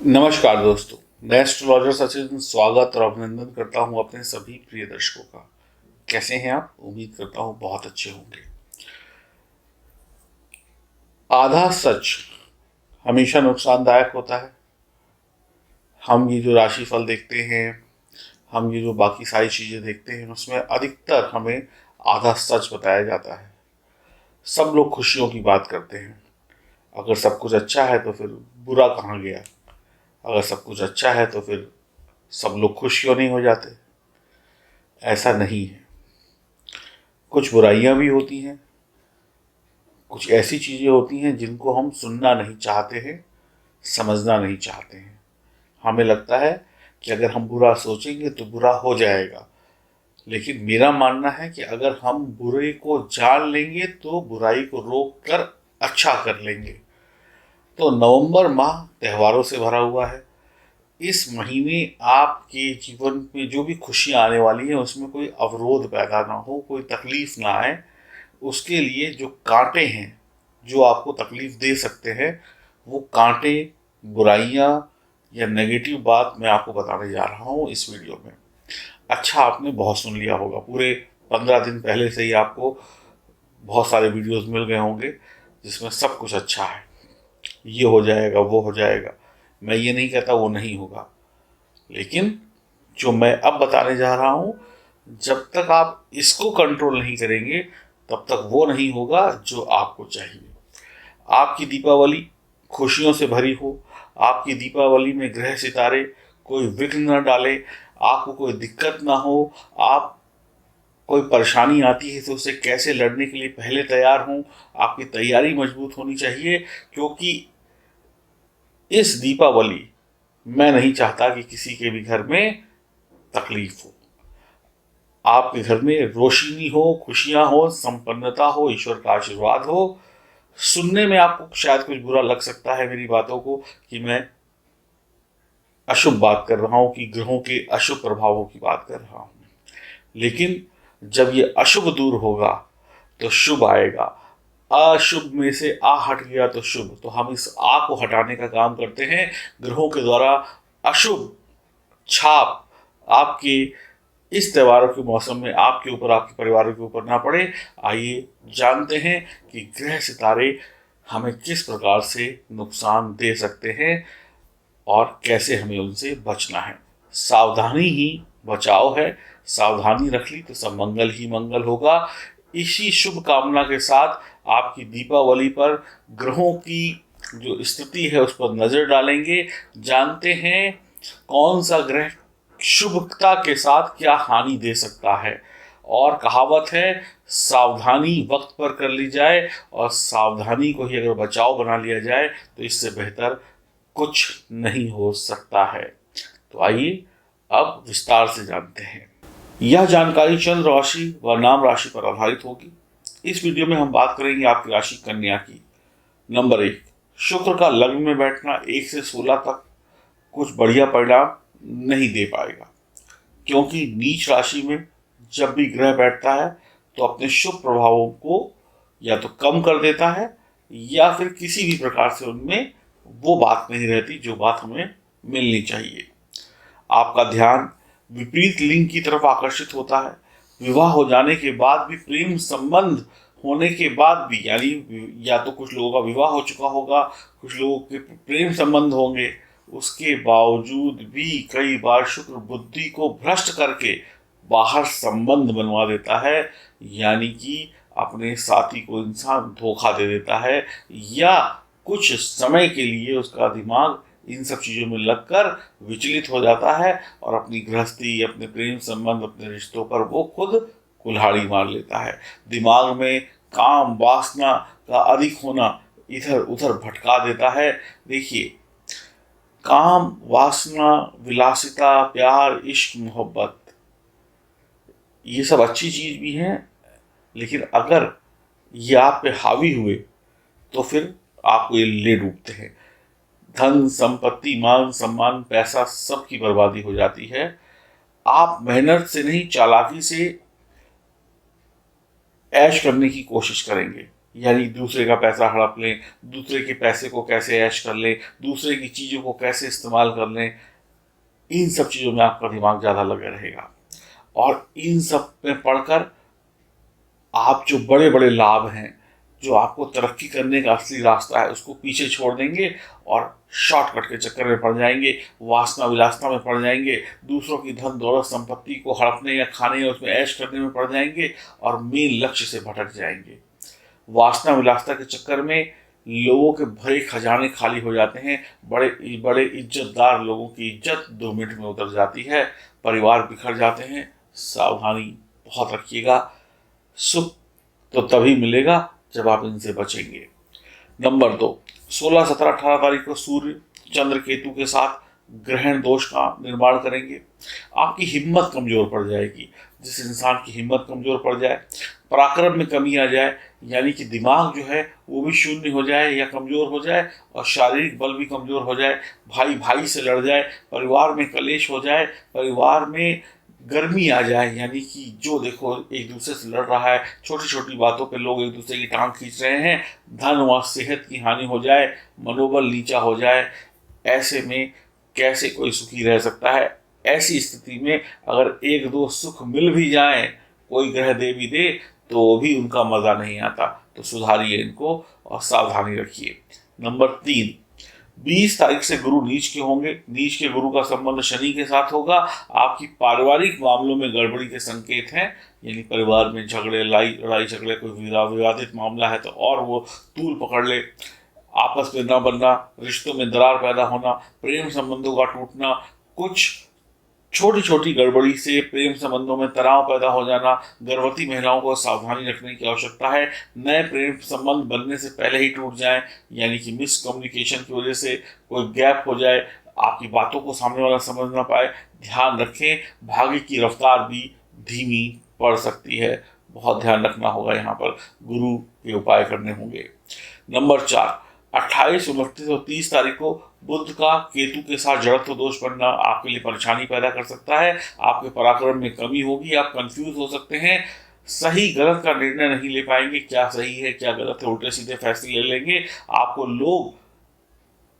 नमस्कार दोस्तों, मैं एस्ट्रोलॉजर सचिन स्वागत और अभिनंदन करता हूं अपने सभी प्रिय दर्शकों का। कैसे हैं आप? उम्मीद करता हूं बहुत अच्छे होंगे। आधा सच हमेशा नुकसानदायक होता है। हम ये जो राशिफल देखते हैं, हम ये जो बाकी सारी चीज़ें देखते हैं, उसमें अधिकतर हमें आधा सच बताया जाता है। सब लोग खुशियों की बात करते हैं। अगर सब कुछ अच्छा है तो फिर बुरा कहाँ गया? अगर सब कुछ अच्छा है तो फिर सब लोग खुश क्यों नहीं हो जाते? ऐसा नहीं है। कुछ बुराइयां भी होती हैं, कुछ ऐसी चीज़ें होती हैं जिनको हम सुनना नहीं चाहते हैं, समझना नहीं चाहते हैं। हमें लगता है कि अगर हम बुरा सोचेंगे तो बुरा हो जाएगा। लेकिन मेरा मानना है कि अगर हम बुरे को जान लेंगे तो बुराई को रोक कर अच्छा कर लेंगे। तो नवंबर माह त्योहारों से भरा हुआ है। इस महीने आपके जीवन में जो भी खुशियाँ आने वाली हैं उसमें कोई अवरोध पैदा ना हो, कोई तकलीफ ना आए। उसके लिए जो कांटे हैं, जो आपको तकलीफ दे सकते हैं, वो कांटे, बुराइयां या नेगेटिव बात मैं आपको बताने जा रहा हूँ इस वीडियो में। अच्छा, आपने बहुत सुन लिया होगा, पूरे 15 दिन पहले से ही आपको बहुत सारे वीडियोस मिल गए होंगे जिसमें सब कुछ अच्छा है, ये हो जाएगा, वो हो जाएगा। मैं ये नहीं कहता वो नहीं होगा, लेकिन जो मैं अब बताने जा रहा हूँ, जब तक आप इसको कंट्रोल नहीं करेंगे तब तक वो नहीं होगा जो आपको चाहिए। आपकी दीपावली खुशियों से भरी हो, आपकी दीपावली में ग्रह सितारे कोई विघ्न न डाले, आपको कोई दिक्कत ना हो, आप कोई परेशानी आती है तो उससे कैसे लड़ने के लिए पहले तैयार हों। आपकी तैयारी मजबूत होनी चाहिए, क्योंकि इस दीपावली मैं नहीं चाहता कि किसी के भी घर में तकलीफ हो। आपके घर में रोशनी हो, खुशियां हो, संपन्नता हो, ईश्वर का आशीर्वाद हो। सुनने में आपको शायद कुछ बुरा लग सकता है मेरी बातों को, कि मैं अशुभ बात कर रहा हूं, कि ग्रहों के अशुभ प्रभावों की बात कर रहा हूं। लेकिन जब ये अशुभ दूर होगा तो शुभ आएगा। अशुभ में से आ हट गया तो शुभ। तो हम इस आ को हटाने का काम करते हैं ग्रहों के द्वारा। अशुभ छाप आपके इस त्योहारों के मौसम में आपके ऊपर, आपके परिवार के ऊपर ना पड़े। आइए जानते हैं कि ग्रह सितारे हमें किस प्रकार से नुकसान दे सकते हैं और कैसे हमें उनसे बचना है। सावधानी ही बचाव है। सावधानी रख ली तो सब मंगल ही मंगल होगा। इसी शुभ कामना के साथ आपकी दीपावली पर ग्रहों की जो स्थिति है उस पर नजर डालेंगे। जानते हैं कौन सा ग्रह शुभता के साथ क्या हानि दे सकता है। और कहावत है, सावधानी वक्त पर कर ली जाए और सावधानी को ही अगर बचाव बना लिया जाए तो इससे बेहतर कुछ नहीं हो सकता है। तो आइए अब विस्तार से जानते हैं। यह जानकारी चंद्र राशि व नाम राशि पर आधारित होगी। इस वीडियो में हम बात करेंगे आपकी राशि कन्या की। नंबर 1, शुक्र का लग्न में बैठना 1 से 16 तक कुछ बढ़िया परिणाम नहीं दे पाएगा, क्योंकि नीच राशि में जब भी ग्रह बैठता है तो अपने शुभ प्रभावों को या तो कम कर देता है या फिर किसी भी प्रकार से उनमें वो बात नहीं रहती जो बात हमें मिलनी चाहिए। आपका ध्यान विपरीत लिंग की तरफ आकर्षित होता है। विवाह हो जाने के बाद भी, प्रेम संबंध होने के बाद भी, यानी या तो कुछ लोगों का विवाह हो चुका होगा, कुछ लोगों के प्रेम संबंध होंगे, उसके बावजूद भी कई बार शुक्र बुद्धि को भ्रष्ट करके बाहर संबंध बनवा देता है। यानी कि अपने साथी को इंसान धोखा दे देता है, या कुछ समय के लिए उसका दिमाग इन सब चीज़ों में लगकर विचलित हो जाता है और अपनी गृहस्थी, अपने प्रेम संबंध, अपने रिश्तों पर वो खुद कुल्हाड़ी मार लेता है। दिमाग में काम वासना का अधिक होना इधर उधर भटका देता है। देखिए, काम वासना, विलासिता, प्यार, इश्क, मोहब्बत, ये सब अच्छी चीज भी हैं, लेकिन अगर ये आप पे हावी हुए तो फिर आपको ये ले डूबते हैं। धन संपत्ति, मान सम्मान, पैसा, सब की बर्बादी हो जाती है। आप मेहनत से नहीं, चालाकी से ऐश करने की कोशिश करेंगे, यानी दूसरे का पैसा हड़प लें, दूसरे के पैसे को कैसे ऐश कर लें, दूसरे की चीज़ों को कैसे इस्तेमाल कर लें, इन सब चीज़ों में आपका दिमाग ज़्यादा लगा रहेगा। और इन सब में पढ़कर आप जो बड़े बड़े लाभ हैं, जो आपको तरक्की करने का असली रास्ता है, उसको पीछे छोड़ देंगे और शॉर्टकट के चक्कर में पड़ जाएंगे, वासना विलासना में पड़ जाएंगे, दूसरों की धन दौलत संपत्ति को हड़पने या खाने या उसमें ऐश करने में पड़ जाएंगे और मेन लक्ष्य से भटक जाएंगे। वासना विलासता के चक्कर में लोगों के भरे खजाने खाली हो जाते हैं, बड़े बड़े इज्जतदार लोगों की इज्जत 2 मिनट में उतर जाती है, परिवार बिखर जाते हैं। सावधानी बहुत रखिएगा। सुख तो तभी मिलेगा जब आप इनसे बचेंगे। नंबर 2, 16, 17, 18 तारीख को सूर्य चंद्र केतु के साथ ग्रहण दोष का निर्माण करेंगे। आपकी हिम्मत कमजोर पड़ जाएगी। जिस इंसान की हिम्मत कमजोर पड़ जाए, पराक्रम में कमी आ जाए, यानी कि दिमाग जो है वो भी शून्य हो जाए या कमजोर हो जाए और शारीरिक बल भी कमजोर हो जाए, भाई भाई से लड़ जाए, परिवार में कलेश हो जाए, परिवार में गर्मी आ जाए, यानी कि जो देखो एक दूसरे से लड़ रहा है, छोटी छोटी बातों पे लोग एक दूसरे की टांग खींच रहे हैं, धन व सेहत की हानि हो जाए, मनोबल नीचा हो जाए, ऐसे में कैसे कोई सुखी रह सकता है। ऐसी स्थिति में अगर एक दो सुख मिल भी जाए, कोई ग्रह दे भी दे, तो भी उनका मजा नहीं आता। तो सुधारिए इनको और सावधानी रखिए। नंबर 3, 20 तारीख से गुरु नीच के होंगे। नीच के गुरु का संबंध शनि के साथ होगा। आपकी पारिवारिक मामलों में गड़बड़ी के संकेत हैं, यानी परिवार में झगड़े, लड़ाई झगड़े, कोई विवादित मामला है तो और वो तूल पकड़ ले, आपस में न बनना, रिश्तों में दरार पैदा होना, प्रेम संबंधों का टूटना, कुछ छोटी छोटी गड़बड़ी से प्रेम संबंधों में तनाव पैदा हो जाना। गर्भवती महिलाओं को सावधानी रखने की आवश्यकता है। नए प्रेम संबंध बनने से पहले ही टूट जाएं, यानी कि मिसकम्युनिकेशन की वजह से कोई गैप हो जाए, आपकी बातों को सामने वाला समझ ना पाए। ध्यान रखें, भाग्य की रफ्तार भी धीमी पड़ सकती है, बहुत ध्यान रखना होगा। यहाँ पर गुरु के उपाय करने होंगे। नंबर 4, 28, 29 और 30 तारीख को बुध का केतु के साथ जड़त्व दोष बनना आपके लिए परेशानी पैदा कर सकता है। आपके पराक्रम में कमी होगी, आप कंफ्यूज हो सकते हैं, सही गलत का निर्णय नहीं ले पाएंगे, क्या सही है क्या गलत है, उल्टे सीधे फैसले ले लेंगे। आपको लोग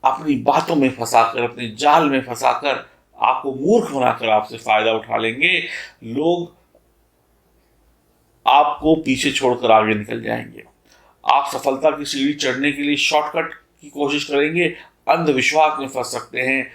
अपनी बातों में फंसाकर, अपने जाल में फंसाकर, आपको मूर्ख बनाकर आपसे फायदा उठा लेंगे। लोग आपको पीछे छोड़कर आगे निकल जाएंगे। आप सफलता की सीढ़ी चढ़ने के लिए शॉर्टकट की कोशिश करेंगे, अंधविश्वास में फंस सकते हैं।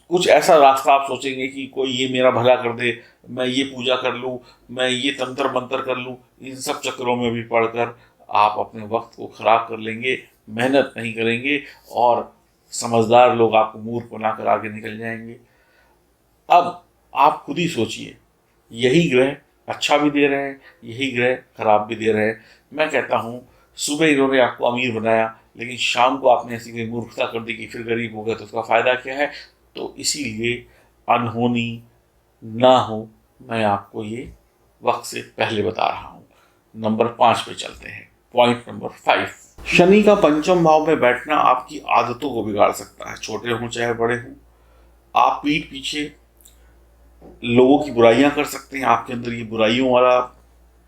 कुछ ऐसा रास्ता आप सोचेंगे कि कोई ये मेरा भला कर दे, मैं ये पूजा कर लूँ, मैं ये तंत्र मंत्र कर लूँ। इन सब चक्करों में भी पढ़कर आप अपने वक्त को खराब कर लेंगे, मेहनत नहीं करेंगे और समझदार लोग आपको मूर्ख बनाकर आगे निकल जाएंगे। अब आप खुद ही सोचिए, यही ग्रह अच्छा भी दे रहे हैं, यही ग्रह खराब भी दे रहे हैं। मैं कहता हूँ सुबह इन्होंने आपको अमीर बनाया, लेकिन शाम को आपने ऐसी कोई मूर्खता कर दी कि फिर गरीब हो गए, तो उसका फायदा क्या है। तो इसीलिए अनहोनी ना हो, मैं आपको ये वक्त से पहले बता रहा हूँ। नंबर 5 पे चलते हैं। पॉइंट नंबर 5, शनि का पंचम भाव में बैठना आपकी आदतों को बिगाड़ सकता है, छोटे हों चाहे बड़े हों। आप पीठ पीछे लोगों की बुराइयां कर सकते हैं, आपके अंदर ये बुराइयों वाला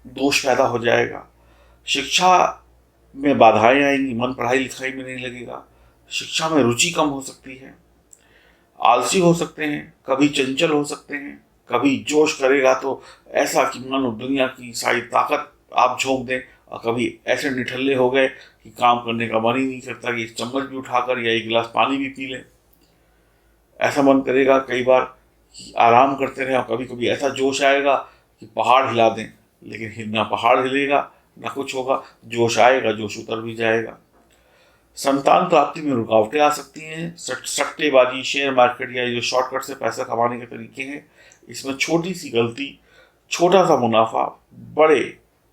दोष पैदा हो जाएगा। शिक्षा में बाधाएं आएंगी, मन पढ़ाई लिखाई में नहीं लगेगा, शिक्षा में रुचि कम हो सकती है, आलसी हो सकते हैं, कभी चंचल हो सकते हैं, कभी जोश करेगा तो ऐसा कि मानो दुनिया की सारी ताकत आप झोंक दें, और कभी ऐसे निठल्ले हो गए कि काम करने का मन ही नहीं करता कि एक चम्मच भी उठाकर या एक गिलास पानी भी पी लें। ऐसा मन करेगा कई बार कि आराम करते रहें, और कभी कभी ऐसा जोश आएगा कि पहाड़ हिला दें, लेकिन ना पहाड़ हिलेगा ना कुछ होगा, जोश आएगा, जोश उतर भी जाएगा। संतान प्राप्ति में रुकावटें आ सकती हैं। सट्टेबाजी, शेयर मार्केट या जो शॉर्टकट से पैसा कमाने के तरीके हैं, इसमें छोटी सी गलती, छोटा सा मुनाफा बड़े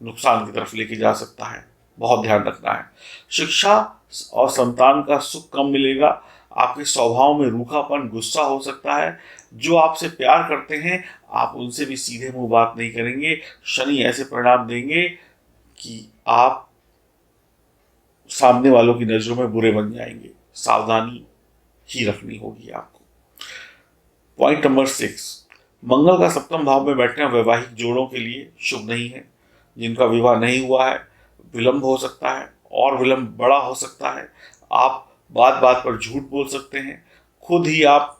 नुकसान की तरफ लेके जा सकता है, बहुत ध्यान रखना है। शिक्षा और संतान का सुख कम मिलेगा। आपके स्वभाव में रूखापन, गुस्सा हो सकता है। जो आपसे प्यार करते हैं आप उनसे भी सीधे मुंह बात नहीं करेंगे। शनि ऐसे परिणाम देंगे कि आप सामने वालों की नजरों में बुरे बन जाएंगे। सावधानी ही रखनी होगी आपको। पॉइंट नंबर 6, मंगल का सप्तम भाव में बैठना वैवाहिक जोड़ों के लिए शुभ नहीं है। जिनका विवाह नहीं हुआ है विलंब हो सकता है और विलंब बड़ा हो सकता है। आप बात बात पर झूठ बोल सकते हैं, खुद ही आप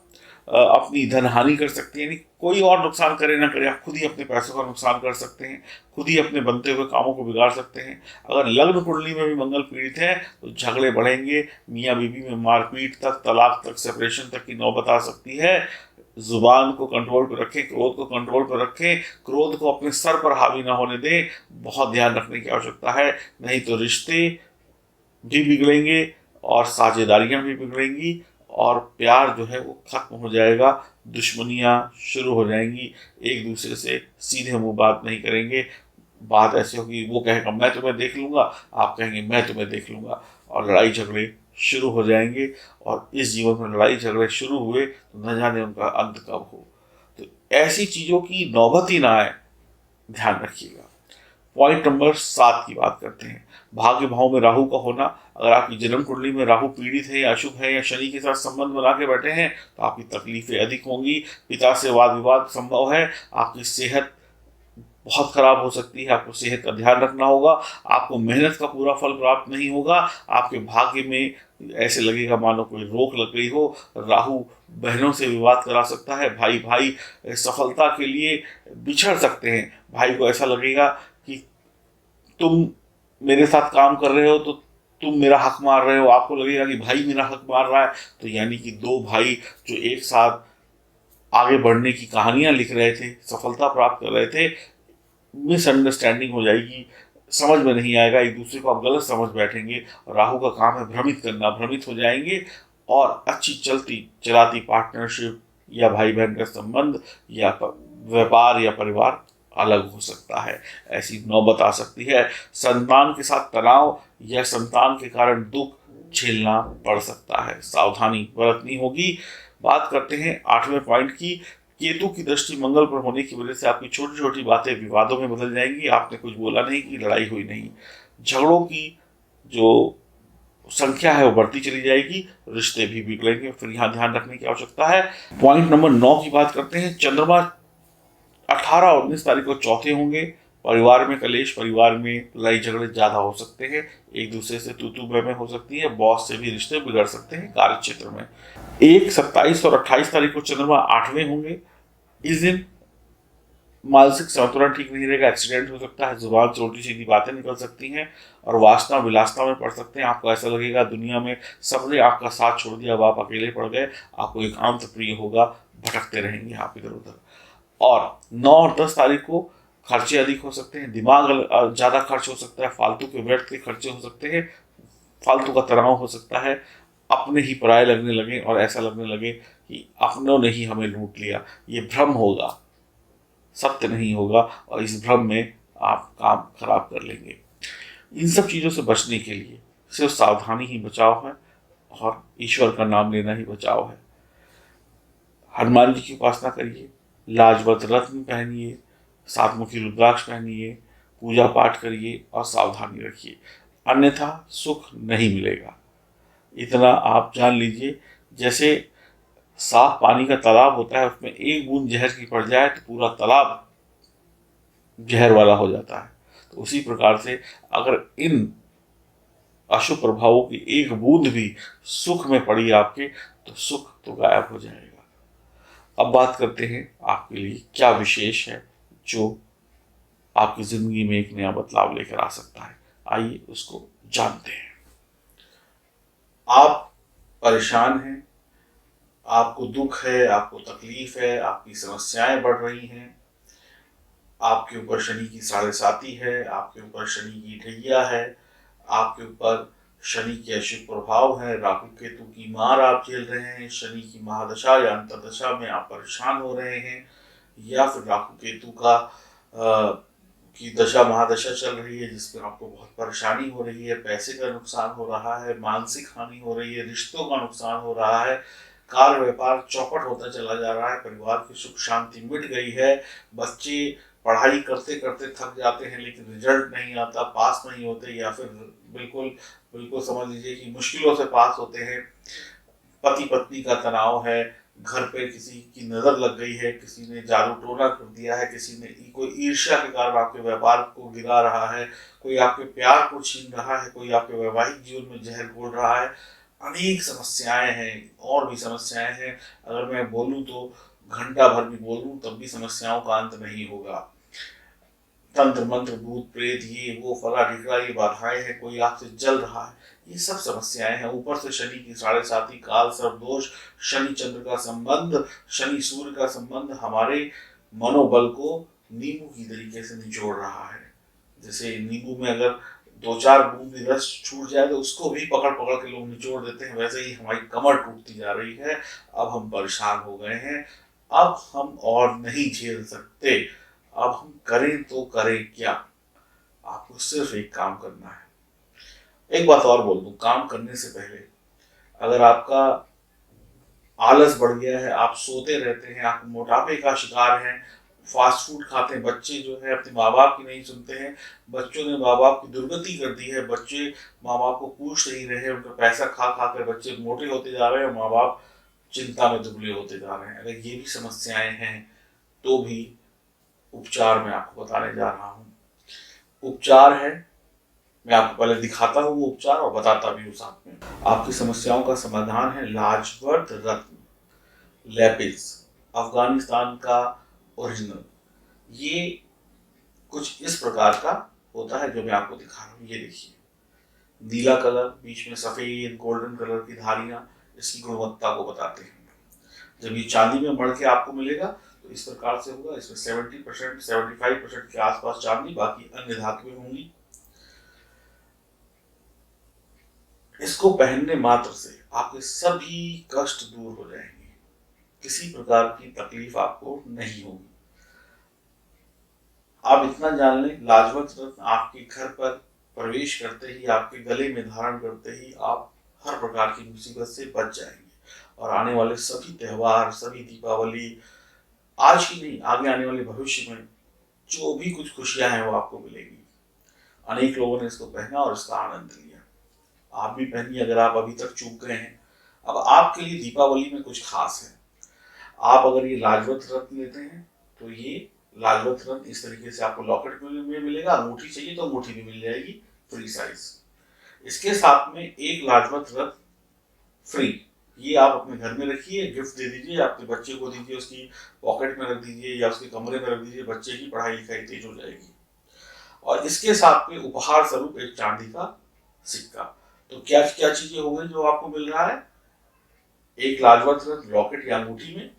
अपनी धन हानि कर सकते हैं, यानी कोई और नुकसान करे ना करे आप खुद ही अपने पैसों का नुकसान कर सकते हैं, खुद ही अपने बनते हुए कामों को बिगाड़ सकते हैं। अगर लग्न कुंडली में भी मंगल पीड़ित है तो झगड़े बढ़ेंगे, मियाँ बीवी में मारपीट तक, तलाक तक, सेपरेशन तक की नौबत आ सकती है। जुबान को कंट्रोल पर रखें, क्रोध को कंट्रोल पर रखें, क्रोध को अपने सर पर हावी ना होने दें, बहुत ध्यान रखने की आवश्यकता है। नहीं तो रिश्ते भी बिगड़ेंगे और साझेदारियां भी बिगड़ेंगी और प्यार जो है वो खत्म हो जाएगा, दुश्मनियां शुरू हो जाएंगी, एक दूसरे से सीधे मुंह बात नहीं करेंगे। बात ऐसी होगी, वो कहेगा मैं तुम्हें देख लूंगा, आप कहेंगे मैं तुम्हें देख लूंगा, और लड़ाई झगड़े शुरू हो जाएंगे। और इस जीवन में लड़ाई झगड़े शुरू हुए तो न जाने उनका अंत कब हो। तो ऐसी चीजों की नौबत ही ना आए, ध्यान रखिएगा। पॉइंट नंबर 7 की बात करते हैं, भाग्य भाव में राहु का होना। अगर आपकी जन्म कुंडली में राहु पीड़ित है या अशुभ है या शनि के साथ संबंध बना के बैठे हैं तो आपकी तकलीफें अधिक होंगी, पिता से वाद विवाद संभव है, आपकी सेहत बहुत खराब हो सकती है, आपको सेहत का ध्यान रखना होगा, आपको मेहनत का पूरा फल प्राप्त नहीं होगा, आपके भाग्य में ऐसे लगेगा मानो कोई रोक लग गई हो। राहु बहनों से विवाद करा सकता है, भाई भाई सफलता के लिए बिछड़ सकते हैं, भाई को ऐसा लगेगा कि तुम मेरे साथ काम कर रहे हो तो तुम मेरा हक मार रहे हो, आपको लगेगा कि भाई मेरा हक मार रहा है। तो यानी कि दो भाई जो एक साथ आगे बढ़ने की कहानियां लिख रहे थे, सफलता प्राप्त कर रहे थे, मिसअंडरस्टैंडिंग हो जाएगी, समझ में नहीं आएगा, एक दूसरे को आप गलत समझ बैठेंगे। और राहु का काम है भ्रमित करना, भ्रमित हो जाएंगे और अच्छी चलती चलाती पार्टनरशिप या भाई बहन का संबंध या व्यापार या परिवार अलग हो सकता है, ऐसी नौबत आ सकती है। संतान के साथ तनाव या संतान के कारण दुख झेलना पड़ सकता है, सावधानी बरतनी होगी। बात करते हैं 8वें पॉइंट की, केतु की दृष्टि मंगल पर होने की वजह से आपकी छोटी छोटी बातें विवादों में बदल जाएंगी। आपने कुछ बोला नहीं कि लड़ाई हुई नहीं, झगड़ों की जो संख्या है वो बढ़ती चली जाएगी, रिश्ते भी बिगड़ेंगे, फिर यहाँ ध्यान रखने की आवश्यकता है। पॉइंट नंबर 9 की बात करते हैं, चंद्रमा 18 और 19 तारीख को चौथे होंगे। परिवार में कलेश, परिवार में लड़ाई झगड़े ज्यादा हो सकते हैं, एक दूसरे से तू तू मैं हो सकती है, बॉस से भी रिश्ते बिगड़ सकते हैं कार्य क्षेत्र में। 27 और 28 तारीख को चंद्रमा 8वें होंगे। इस दिन मानसिक संतुलन ठीक नहीं रहेगा, एक्सीडेंट हो सकता है, जुबान से उल्टी सीधी बातें निकल सकती हैं और वासना विलासना में पड़ सकते हैं। आपको ऐसा लगेगा दुनिया में सबने आपका साथ छोड़ दिया, अब आप अकेले पड़ गए, आपको एकांत प्रिय होगा, भटकते रहेंगे आप इधर उधर। और 9 और 10 तारीख को खर्चे अधिक हो सकते हैं, दिमाग ज़्यादा खर्च हो सकता है, फालतू के व्यर्थ के खर्चे हो सकते हैं, फालतू का तनाव हो सकता है, अपने ही पराये लगने लगे और ऐसा लगने लगे कि अपनों ने ही हमें लूट लिया। ये भ्रम होगा, सत्य नहीं होगा, और इस भ्रम में आप काम खराब कर लेंगे। इन सब चीज़ों से बचने के लिए सिर्फ सावधानी ही बचाव है और ईश्वर का नाम लेना ही बचाव है। हनुमान जी की उपासना करिए, लाजवत रत्न पहनिए, सातमुखी रुद्राक्ष पहनिए, पूजा पाठ करिए और सावधानी रखिए, अन्यथा सुख नहीं मिलेगा। इतना आप जान लीजिए, जैसे साफ पानी का तालाब होता है, उसमें एक बूंद जहर की पड़ जाए तो पूरा तालाब जहर वाला हो जाता है। तो उसी प्रकार से अगर इन अशुभ प्रभावों की एक बूंद भी सुख में पड़ी आपके, तो सुख तो गायब हो जाएगा। अब बात करते हैं आपके लिए क्या विशेष है जो आपकी जिंदगी में एक नया बदलाव लेकर आ सकता है। आइए उसको जानते हैं। आप परेशान हैं, आपको दुख है, आपको तकलीफ है, आपकी समस्याएं बढ़ रही हैं, आपके ऊपर शनि की साढ़ेसाती है, आपके ऊपर शनि की ढैया है, आपके ऊपर शनि के अशुभ प्रभाव है, राहु केतु की मार आप झेल रहे हैं, शनि की महादशा या अंतर्दशा में आप परेशान हो रहे हैं, या फिर राहु केतु का की दशा महादशा चल रही है जिसमें आपको बहुत परेशानी हो रही है, पैसे का नुकसान हो रहा है, मानसिक हानि हो रही है, रिश्तों का नुकसान हो रहा है, कार्य व्यापार चौपट होता चला जा रहा है, परिवार की सुख शांति मिट गई है, बच्चे पढ़ाई करते करते थक जाते हैं लेकिन रिजल्ट नहीं आता, पास नहीं होते, या फिर बिल्कुल बिल्कुल समझ लीजिए कि मुश्किलों से पास होते हैं, पति पत्नी का तनाव है, घर पे किसी की नजर लग गई है, किसी ने जादू टोना कर दिया है, किसी ने कोई ईर्ष्या के कारण आपके व्यापार को गिरा रहा है, कोई आपके प्यार को छीन रहा है, कोई आपके वैवाहिक जीवन में जहर घोल रहा है। अनेक समस्याएं हैं, और भी समस्याएं हैं। अगर मैं बोलूं तो घंटा भर भी बोलूं तब भी समस्याओं का अंत नहीं होगा। तंत्र मंत्र भूत प्रेत ये वो फला ढिकड़ा ये बाधाएं हैं, कोई आपसे जल रहा है, ये सब समस्याएं हैं। ऊपर से शनि की 7.5 काल सर्प दोष, शनि चंद्र का संबंध, शनि सूर्य का संबंध हमारे मनोबल को नींबू की तरीके से निचोड़ रहा है। जैसे नींबू में अगर 2-4 बूंद रस छूट जाए तो उसको भी पकड़ पकड़ के लोग निचोड़ देते हैं, वैसे ही हमारी कमर टूटती जा रही है। अब हम परेशान हो गए हैं, अब हम और नहीं झेल सकते। अब हम करें तो करें क्या? आपको सिर्फ एक काम करना है। एक बात और बोल दूं, काम करने से पहले अगर आपका आलस बढ़ गया है, आप सोते रहते हैं, आप मोटापे का शिकार हैं, फास्ट फूड खाते हैं, बच्चे जो है अपने माँ बाप की नहीं सुनते हैं, बच्चों ने माँ बाप की दुर्गति कर दी है, बच्चे माँ बाप को पूछ नहीं रहे हैं, उनका पैसा खा खा कर बच्चे मोटे होते जा रहे हैं और माँ बाप चिंता में दुबले होते जा रहे हैं। अगर ये भी समस्याएं हैं तो भी उपचार मैं आपको बताने जा रहा हूँ। उपचार है, मैं आपको पहले दिखाता हूँ वो उपचार और बताता भी हूँ साथ में। आपकी समस्याओं का समाधान है लाजवर्त रत्न लेपिस, अफगानिस्तान का ओरिजिनल। ये कुछ इस प्रकार का होता है जो मैं आपको दिखा रहा हूँ। ये देखिए, नीला कलर, बीच में सफेद गोल्डन कलर की धारियां इसकी गुणवत्ता को बताते हैं। जब ये चांदी में मढ़ के आपको मिलेगा तो इस प्रकार से होगा। इसमें 70% 75% के आसपास चांदी, बाकी अन्य धातुएं होंगी। इसको पहनने मात्र से आपके सभी कष्ट दूर हो जाएंगे, किसी प्रकार की तकलीफ आपको नहीं होगी। आप इतना जान लें, लाजवंत रत्न आपके घर पर प्रवेश करते ही, आपके गले में धारण करते ही आप हर प्रकार की मुसीबत से बच जाएंगे। और आने वाले सभी त्योहार, सभी दीपावली, आज ही नहीं आगे आने वाले भविष्य में जो भी कुछ खुशियां हैं वो आपको मिलेंगी। अनेक लोगों ने इसको पहना और इसका आनंद लिया। आप भी पहनिए अगर आप अभी तक चूक गए हैं। अब आपके लिए दीपावली में कुछ खास है। आप अगर ये लाजवंत रत्न लेते हैं तो ये लाजवंत रत्न इस तरीके से आपको लॉकेट में मिलेगा। अंगूठी चाहिए तो अंगूठी भी मिल जाएगी फ्री साइज। इसके साथ में एक लाजवंत रत्न फ्री, ये आप अपने घर में रखिए, गिफ्ट दे दीजिए, अपने बच्चे को दीजिए, उसकी पॉकेट में रख दीजिए या उसके कमरे में रख दीजिए, बच्चे की पढ़ाई लिखाई तेज हो जाएगी। और इसके साथ में उपहार स्वरूप एक चांदी का सिक्का। तो क्या क्या चीजें हो गई जो आपको मिल रहा है? एक लाजवंत रत्न लॉकेट या अंगूठी में,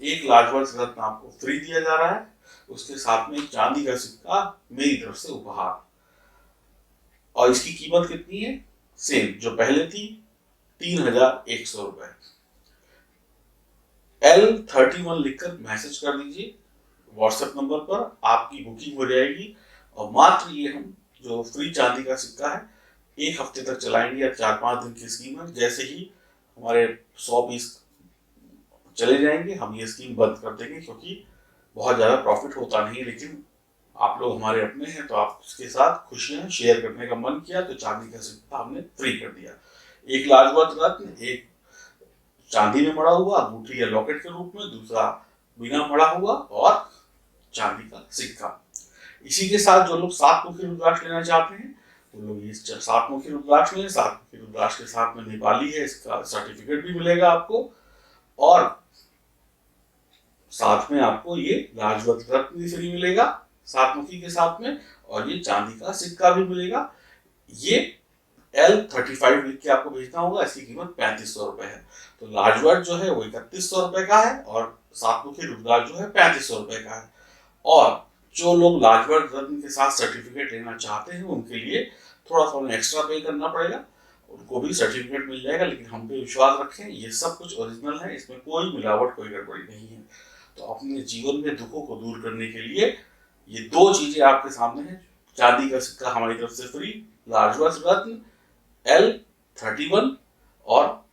एक लाजवंत रत्न आपको फ्री दिया जा रहा है, उसके साथ में एक चांदी का सिक्का मेरी तरफ से उपहार। और इसकी कीमत कितनी है? सेम जो पहले थी, 3,100 रुपए। L31 लिखकर मैसेज कर दीजिए व्हाट्सएप नंबर पर, आपकी बुकिंग हो जाएगी। और मात्र ये हम जो फ्री चांदी का सिक्का है 1 हफ्ते तक चलाएंगे या 4-5 दिन की स्कीम है। जैसे ही हमारे 100 पीस चले जाएंगे हम ये स्कीम बंद कर देंगे, क्योंकि बहुत ज़्यादा प्रॉफिट होता नहीं। लेकिन आप लोग हमारे अपने हैं तो आप उसके साथ खुशियां शेयर करने का मन किया तो चांदी का सिक्का हमने फ्री कर दिया। एक लाजवंत रत्न, एक चांदी में मढ़ा हुआ अंगूठी या लॉकेट के रूप में, दूसरा बिना मढ़ा हुआ और चांदी का सिक्का। इसी के साथ जो लोग 7 मुखी रुद्राक्ष लेना चाहते हैं वो लोग ये 7 मुखी रुद्राक्ष लें। 7 मुखी रुद्राक्ष के साथ में नेपाली है, इसका सर्टिफिकेट भी मिलेगा आपको। और साथ में आपको ये लाजवंत रत्न भी फ्री मिलेगा 7 मुखी के साथ में, और ये चांदी का सिक्का भी मिलेगा। ये L35 लिख के आपको भेजना होगा। इसकी कीमत 3500 रुपए है। तो लाजवर्त जो है वो 3100 रुपए का है और 7 मुखी रुद्राक्ष जो है 3500 रुपए का है। और जो लोग लाजवर्त रत्न के साथ सर्टिफिकेट लेना चाहते हैं उनके लिए थोड़ा सा एक्स्ट्रा पे करना पड़ेगा, उनको भी सर्टिफिकेट मिल जाएगा। लेकिन हम पे विश्वास रखें, ये सब कुछ ओरिजिनल है, इसमें कोई मिलावट, कोई गड़बड़ी नहीं है। तो अपने जीवन में दुखों को दूर करने के लिए ये 2 चीजें आपके सामने हैं। चांदी का सिक्का हमारी तरफ से फ्री, लाजवर्त रत्न L31, और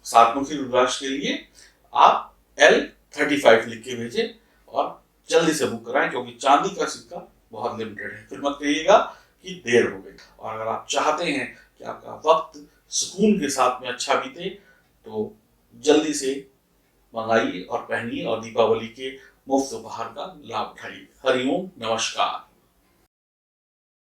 7 मुखी रुद्राक्ष के लिए आप L35 लिख के भेजें और जल्दी से बुक कराएं, क्योंकि चांदी का सिक्का बहुत लिमिटेड है। फिर मत कहिएगा कि देर हो गई। और अगर आप चाहते हैं कि आपका वक्त सुकून के साथ में अच्छा बीते तो जल्दी से मंगाइए और पहनिए और दीपावली के मुफ्त उपहार का लाभ उठाइए। हरिओम, नमस्कार।